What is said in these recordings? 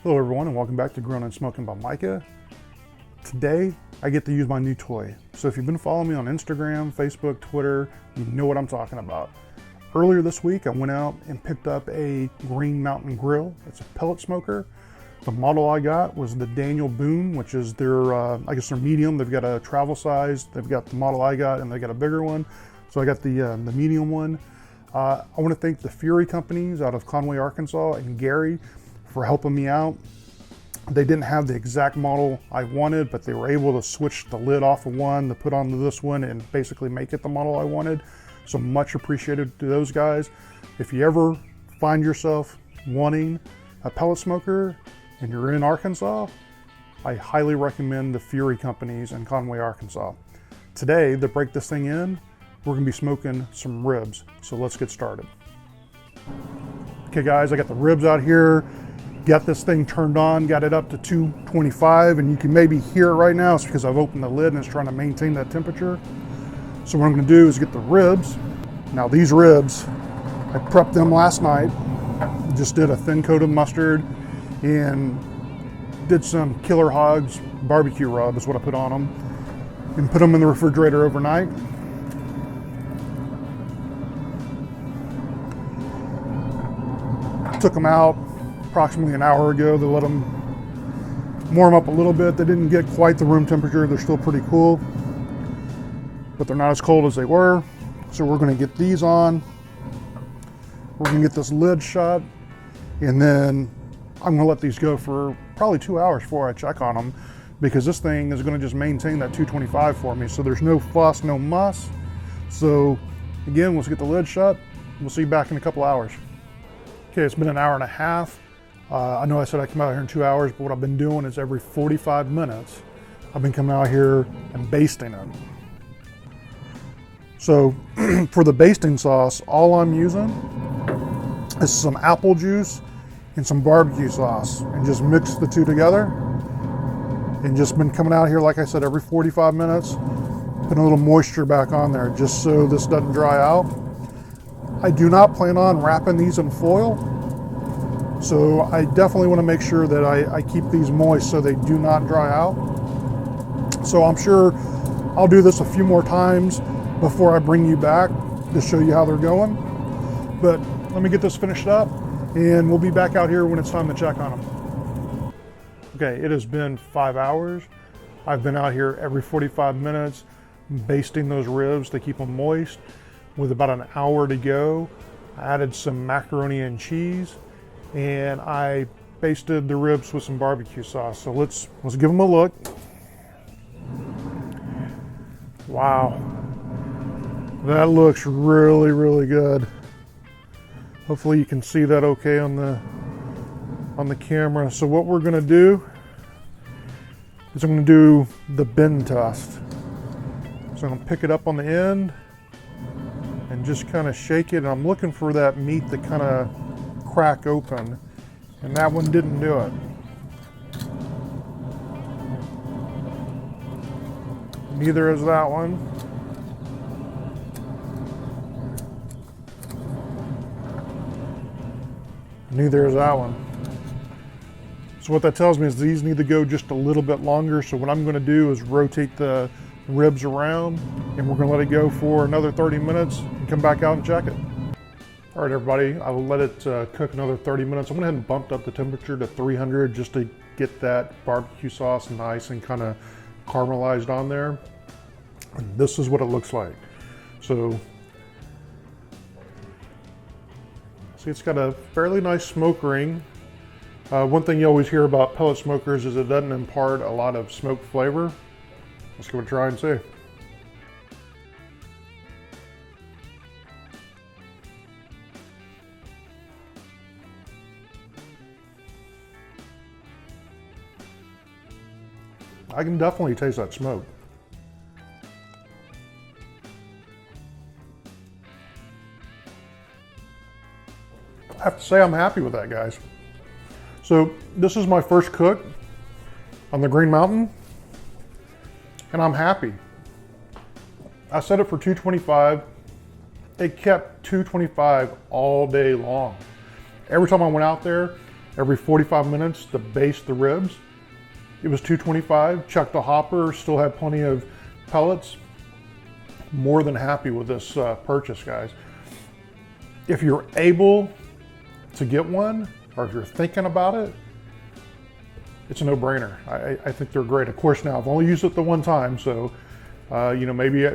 Hello everyone and welcome back to Grilling and Smoking by Micah. Today I get to use my new toy. So if you've been following me on Instagram, Facebook, Twitter, you know what I'm talking about. Earlier this week I went out and picked up a Green Mountain grill. It's a pellet smoker. The model I got was the Daniel Boone, which is their, I guess they're medium. They've got a travel size, they've got the model I got, and they got a bigger one. So I got the medium one. I want to thank the Fury companies out of Conway, Arkansas, and Gary for helping me out. They didn't have the exact model I wanted, but they were able to switch the lid off of one to put onto this one and basically make it the model I wanted. So much appreciated to those guys. If you ever find yourself wanting a pellet smoker and you're in Arkansas, I highly recommend the Fury companies in Conway, Arkansas. Today, to break this thing in, we're gonna be smoking some ribs. So let's get started. Okay guys, I got the ribs out here. Got this thing turned on, got it up to 225, and you can maybe hear it right now. It's because I've opened the lid and it's trying to maintain that temperature. So what I'm gonna do is get the ribs. Now these ribs, I prepped them last night. Just did a thin coat of mustard and did some Killer Hogs barbecue rub is what I put on them. And put them in the refrigerator overnight. Took them out approximately an hour ago. They let them warm up a little bit. They didn't get quite the room temperature. They're still pretty cool, but they're not as cold as they were. So we're gonna get these on. We're gonna get this lid shut, and then I'm gonna let these go for probably 2 hours before I check on them, because this thing is gonna just maintain that 225 for me. So there's no fuss, no muss. So again, let's get the lid shut. We'll see you back in a couple hours. Okay, it's been an hour and a half. I know I said I'd come out here in 2 hours, but what I've been doing is every 45 minutes, I've been coming out here and basting it. So for the basting sauce, all I'm using is some apple juice and some barbecue sauce, and just mix the two together. And just been coming out here, like I said, every 45 minutes, putting a little moisture back on there just so this doesn't dry out. I do not plan on wrapping these in foil. So I definitely want to make sure that I keep these moist so they do not dry out. So I'm sure I'll do this a few more times before I bring you back to show you how they're going. But let me get this finished up and we'll be back out here when it's time to check on them. Okay, it has been 5 hours. I've been out here every 45 minutes basting those ribs to keep them moist. With about an hour to go, I added some macaroni and cheese, and I basted the ribs with some barbecue sauce. So let's give them a look. Wow, that looks really, really good. Hopefully you can see that okay on the camera. So what we're gonna do is I'm gonna do the bend test. So I'm gonna pick it up on the end and just kind of shake it. And I'm looking for that meat to kind of crack open, and that one didn't do it. Neither is that one. Neither is that one. So what that tells me is these need to go just a little bit longer. So what I'm going to do is rotate the ribs around, and we're going to let it go for another 30 minutes and come back out and check it. All right, everybody, I will let it cook another 30 minutes. I went ahead and bumped up the temperature to 300 just to get that barbecue sauce nice and kind of caramelized on there. And this is what it looks like. So, see, it's got a fairly nice smoke ring. One thing you always hear about pellet smokers is it doesn't impart a lot of smoke flavor. Let's give it a try and see. I can definitely taste that smoke. I have to say I'm happy with that, guys. So this is my first cook on the Green Mountain, and I'm happy. I set it for 225. It kept 225 all day long. Every time I went out there, every 45 minutes to baste the ribs. It was $2.25. Chucked the hopper, still had plenty of pellets. More than happy with this purchase, guys. If you're able to get one, or if you're thinking about it, it's a no-brainer. I think they're great. Of course, now I've only used it the one time, so maybe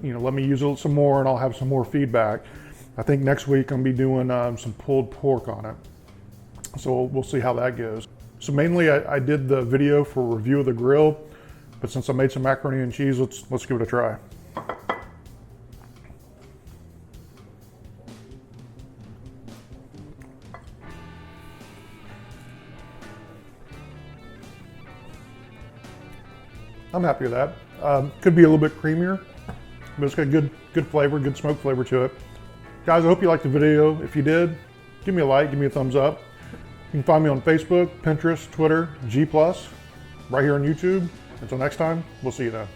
let me use it some more, and I'll have some more feedback. I think next week I'm gonna be doing some pulled pork on it, so we'll see how that goes. So mainly, I did the video for a review of the grill, but since I made some macaroni and cheese, let's give it a try. I'm happy with that. Could be a little bit creamier, but it's got good flavor, good smoke flavor to it. Guys, I hope you liked the video. If you did, give me a like, give me a thumbs up. You can find me on Facebook, Pinterest, Twitter, G+, right here on YouTube. Until next time, we'll see you then.